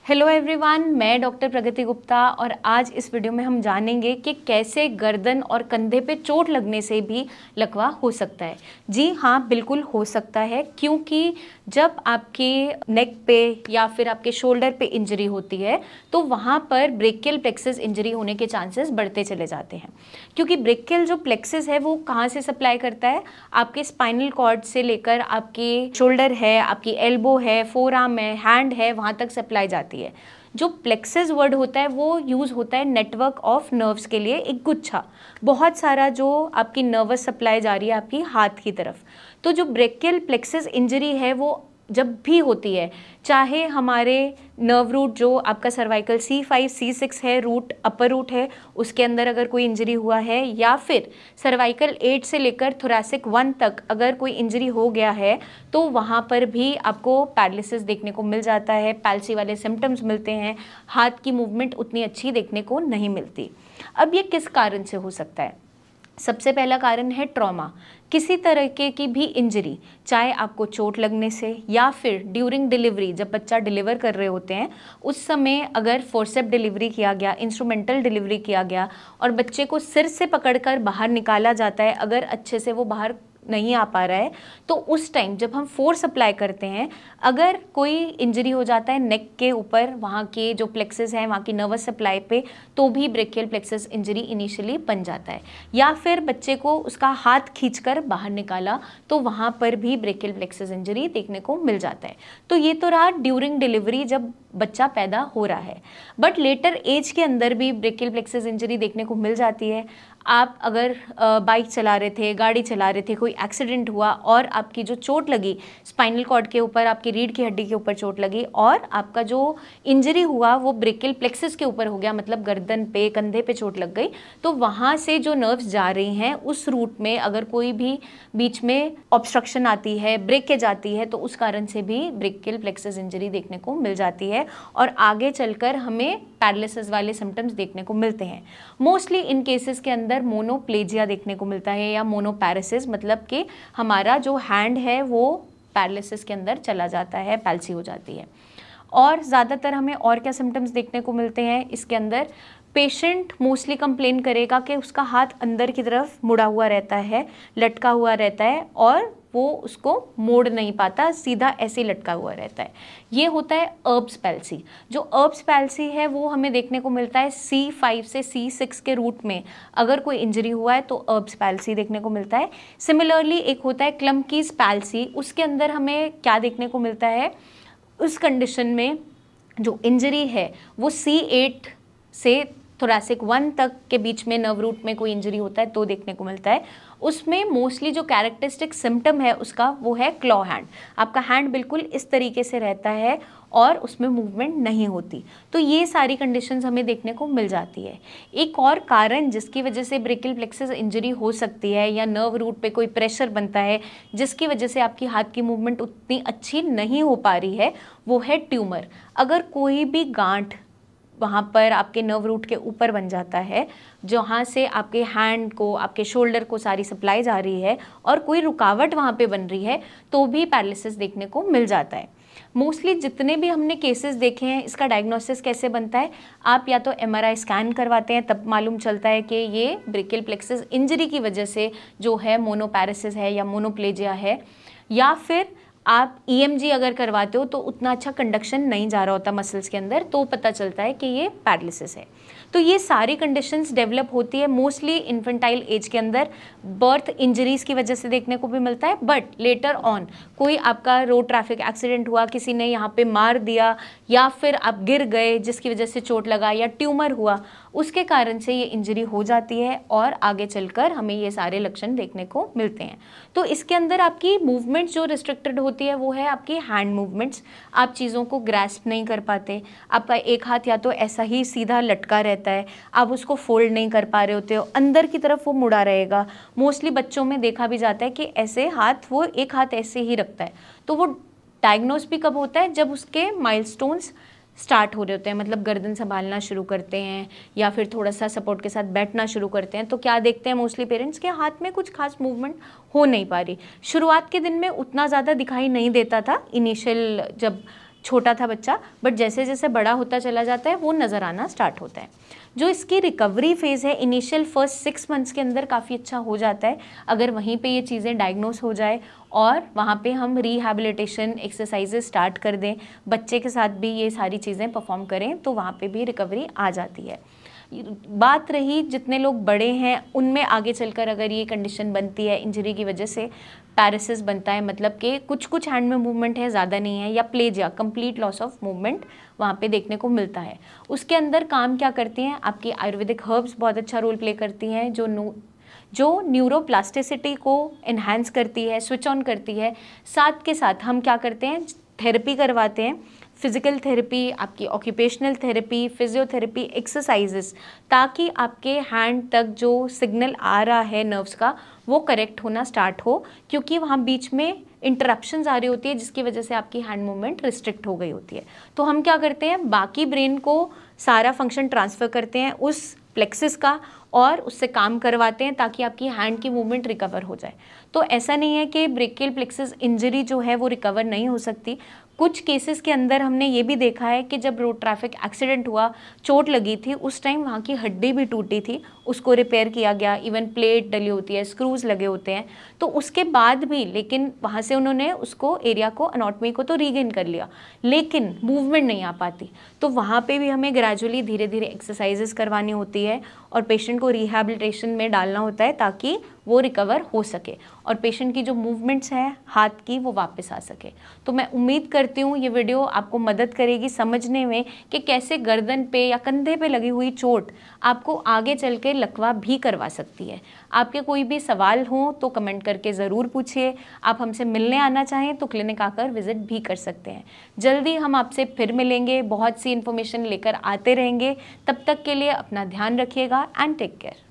Hello everyone, मैं doctor प्रगति गुप्ता और आज इस वीडियो में हम जानेंगे कि कैसे गर्दन और कंधे पे चोट लगने से भी लकवा हो सकता है। जी हाँ, बिल्कुल हो सकता है, क्योंकि जब आपके नेक पे या फिर आपके शोल्डर पे इंजरी होती है तो वहाँ पर ब्रेकियल प्लेक्सस इंजरी होने के चांसेस बढ़ते चले जाते हैं। क्योंकि ब्रेकियल जो प्लेक्सस है वो कहाँ से सप्लाई करता है, आपके स्पाइनल कॉर्ड से लेकर आपके शोल्डर है, आपकी एल्बो है, फोर आर्म है, हैंड है, वहाँ तक सप्लाई जाती है। जो प्लेक्सस वर्ड होता है वो यूज़ होता है नेटवर्क ऑफ नर्व्स के लिए, एक गुच्छा, बहुत सारा जो आपकी नर्वस सप्लाई जा रही है आपकी हाथ की तरफ। तो जो ब्रेकियल प्लेक्सस इंजरी है वो जब भी होती है, चाहे हमारे नर्व रूट जो आपका सर्वाइकल C5 C6 है, रूट अपर रूट है, उसके अंदर अगर कोई इंजरी हुआ है, या फिर सर्वाइकल 8 से लेकर थोरैसिक 1 तक अगर कोई इंजरी हो गया है, तो वहाँ पर भी आपको पैरालिसिस देखने को मिल जाता है, पैल्सी वाले सिम्टम्स मिलते हैं, हाथ की मूवमेंट उतनी अच्छी देखने को नहीं मिलती। अब ये किस कारण से हो सकता है? सबसे पहला कारण है ट्रॉमा। किसी तरह की भी इंजरी, चाहे आपको चोट लगने से या फिर ड्यूरिंग डिलीवरी, जब बच्चा डिलीवर कर रहे होते हैं उस समय अगर फोर्सेप डिलीवरी किया गया, इंस्ट्रूमेंटल डिलीवरी किया गया और बच्चे को सिर से पकड़कर बाहर निकाला जाता है, अगर अच्छे से वो बाहर नहीं आ पा रहा है, तो उस टाइम जब हम फोर्स अप्लाई करते हैं, अगर कोई इंजरी हो जाता है नेक के ऊपर, वहाँ के जो प्लेक्सस हैं, वहाँ की नर्वस सप्लाई पे, तो भी ब्रेकियल प्लेक्सस इंजरी इनिशियली बन जाता है। या फिर बच्चे को उसका हाथ खींचकर बाहर निकाला तो वहाँ पर भी ब्रेकियल प्लेक्सस इंजरी देखने को मिल जाता है। तो ये तो रहा ड्यूरिंग डिलीवरी जब बच्चा पैदा हो रहा है, बट लेटर एज के अंदर भी ब्रेकियल प्लेक्सस इंजरी देखने को मिल जाती है। आप अगर बाइक चला रहे थे, गाड़ी चला रहे थे, कोई एक्सीडेंट हुआ और आपकी जो चोट लगी स्पाइनल कॉर्ड के ऊपर, आपकी रीढ़ की हड्डी के ऊपर चोट लगी और आपका जो इंजरी हुआ वो ब्रेकियल प्लेक्सस के ऊपर हो गया, मतलब गर्दन पे, कंधे पे चोट लग गई, तो वहाँ से जो नर्व्स जा रही हैं उस रूट में अगर कोई भी बीच में ऑब्स्ट्रक्शन आती है, ब्रेकेज आती है, तो उस कारण से भी ब्रेकियल प्लेक्सस इंजरी देखने को मिल जाती है और आगे चलकर हमें पैरालिसिस वाले सिम्टम्स देखने को मिलते हैं। मोस्टली इन केसेस के अंदर मोनोप्लेजिया देखने को मिलता है या मोनोपैरासिस, मतलब कि हमारा जो हैंड है वो पैरालिसिस के अंदर चला जाता है, पैल्सी हो जाती है। और ज़्यादातर हमें और क्या सिम्टम्स देखने को मिलते हैं इसके अंदर? पेशेंट मोस्टली कंप्लेन करेगा कि उसका हाथ अंदर की तरफ मुड़ा हुआ रहता है, लटका हुआ रहता है और वो उसको मोड़ नहीं पाता, सीधा ऐसे ही लटका हुआ रहता है। ये होता है अर्ब्स पैल्सी। जो अर्ब्स पैल्सी है वो हमें देखने को मिलता है C5 से C6 के रूट में अगर कोई इंजरी हुआ है तो अर्ब्स पैल्सी देखने को मिलता है। सिमिलरली एक होता है क्लम्कीज पैल्सी, उसके अंदर हमें क्या देखने को मिलता है? उस कंडीशन में जो इंजरी है वो C8 से थोरैसिक 1 तक के बीच में नर्व रूट में कोई इंजरी होता है तो देखने को मिलता है। उसमें मोस्टली जो कैरेक्टरिस्टिक सिम्टम है उसका वो है क्लॉ हैंड। आपका हैंड बिल्कुल इस तरीके से रहता है और उसमें मूवमेंट नहीं होती। तो ये सारी कंडीशंस हमें देखने को मिल जाती है। एक और कारण जिसकी वजह से ब्रेकियल प्लेक्सस इंजरी हो सकती है या नर्व रूट पे कोई प्रेशर बनता है जिसकी वजह से आपकी हाथ की मूवमेंट उतनी अच्छी नहीं हो पा रही है, वो है ट्यूमर। अगर कोई भी गांठ वहाँ पर आपके नर्व रूट के ऊपर बन जाता है, जहाँ से आपके हैंड को, आपके शोल्डर को सारी सप्लाई जा रही है और कोई रुकावट वहाँ पे बन रही है, तो भी पैरालिसिस देखने को मिल जाता है। मोस्टली जितने भी हमने केसेस देखे हैं, इसका डायग्नोसिस कैसे बनता है? आप या तो MRI स्कैन करवाते हैं, तब मालूम चलता है कि ये ब्रेकियल प्लेक्सस इंजरी की वजह से जो है मोनोपैरासिस है या मोनोप्लेजिया है, या फिर आप EMG अगर करवाते हो तो उतना अच्छा कंडक्शन नहीं जा रहा होता मसल्स के अंदर, तो पता चलता है कि ये पैरालिसिस है। तो ये सारी कंडीशंस डेवलप होती है मोस्टली इन्फेंटाइल एज के अंदर, बर्थ इंजरीज़ की वजह से देखने को भी मिलता है, बट लेटर ऑन कोई आपका रोड ट्रैफिक एक्सीडेंट हुआ, किसी ने यहाँ पे मार दिया या फिर आप गिर गए जिसकी वजह से चोट लगा या ट्यूमर हुआ, उसके कारण से ये इंजरी हो जाती है और आगे चलकर हमें ये सारे लक्षण देखने को मिलते हैं। तो इसके अंदर आपकी मूवमेंट्स जो रिस्ट्रिक्टेड होती है वो है आपकी हैंड मूवमेंट्स। आप चीज़ों को ग्रैस्प नहीं कर पाते, आपका एक हाथ या तो ऐसा ही सीधा लटका रहता है, आप उसको फोल्ड नहीं कर पा रहे होते हो, अंदर की तरफ वो मुड़ा रहेगा। मोस्टली बच्चों में देखा भी जाता है कि ऐसे हाथ, वो एक हाथ ऐसे ही रखता है। तो वो डायग्नोस भी कब होता है? जब उसके माइलस्टोन्स स्टार्ट हो रहे होते हैं, मतलब गर्दन संभालना शुरू करते हैं या फिर थोड़ा सा सपोर्ट के साथ बैठना शुरू करते हैं, तो क्या देखते हैं मोस्टली पेरेंट्स के हाथ में कुछ खास मूवमेंट हो नहीं पा रही। शुरुआत के दिन में उतना ज़्यादा दिखाई नहीं देता था, इनिशियल जब छोटा था बच्चा, बट जैसे जैसे बड़ा होता चला जाता है वो नज़र आना स्टार्ट होता है। जो इसकी रिकवरी फेज़ है इनिशियल फर्स्ट 6 मंथ्स के अंदर काफ़ी अच्छा हो जाता है अगर वहीं पे ये चीज़ें डायग्नोस हो जाए और वहाँ पे हम रिहैबिलिटेशन एक्सरसाइजेज स्टार्ट कर दें, बच्चे के साथ भी ये सारी चीज़ें परफॉर्म करें तो वहाँ पे भी रिकवरी आ जाती है। बात रही जितने लोग बड़े हैं उनमें आगे चलकर अगर ये कंडीशन बनती है इंजरी की वजह से, पैरासिस बनता है, मतलब कि कुछ कुछ हैंड में मूवमेंट है, ज़्यादा नहीं है, या plegia complete loss of movement वहाँ पे देखने को मिलता है। उसके अंदर काम क्या करती हैं आपकी आयुर्वेदिक हर्ब्स बहुत अच्छा रोल प्ले करती हैं जो न्यूरोप्लास्टिसिटी को इन्हांस करती है, स्विच ऑन करती है। साथ के साथ हम क्या करते हैं, थेरेपी करवाते हैं, फिज़िकल थेरेपी, आपकी ऑक्यूपेशनल थेरेपी, फिजियोथेरेपी, एक्सरसाइजेस, ताकि आपके हैंड तक जो सिग्नल आ रहा है नर्व्स का वो करेक्ट होना स्टार्ट हो, क्योंकि वहाँ बीच में इंटरप्शंस आ रही होती है जिसकी वजह से आपकी हैंड मूवमेंट रिस्ट्रिक्ट हो गई होती है। तो हम क्या करते हैं, बाकी ब्रेन को सारा फंक्शन ट्रांसफ़र करते हैं उस प्लेक्सिस का और उससे काम करवाते हैं ताकि आपकी हैंड की मूवमेंट रिकवर हो जाए। तो ऐसा नहीं है कि ब्रेकियल प्लेक्सिस इंजरी जो है वो रिकवर नहीं हो सकती। कुछ केसेस के अंदर हमने ये भी देखा है कि जब रोड ट्रैफिक एक्सीडेंट हुआ, चोट लगी थी, उस टाइम वहाँ की हड्डी भी टूटी थी, उसको रिपेयर किया गया, इवन प्लेट डली होती है, स्क्रूज लगे होते हैं, तो उसके बाद भी लेकिन वहाँ से उन्होंने उसको एरिया को, एनाटॉमी को तो रीगेन कर लिया, लेकिन मूवमेंट नहीं आ पाती। तो वहाँ पे भी हमें ग्रेजुअली धीरे धीरे एक्सरसाइजेस करवानी होती है और पेशेंट को रिहैबिलिटेशन में डालना होता है ताकि वो रिकवर हो सके और पेशेंट की जो मूवमेंट्स हैं हाथ की वो वापस आ सके। तो मैं उम्मीद करती हूँ ये वीडियो आपको मदद करेगी समझने में कि कैसे गर्दन पे या कंधे पे लगी हुई चोट आपको आगे चल के लकवा भी करवा सकती है। आपके कोई भी सवाल हों तो कमेंट करके ज़रूर पूछिए। आप हमसे मिलने आना चाहें तो क्लिनिक आकर विजिट भी कर सकते हैं। जल्दी हम आपसे फिर मिलेंगे, बहुत सी इन्फॉर्मेशन लेकर आते रहेंगे। तब तक के लिए अपना ध्यान रखिएगा एंड टेक केयर।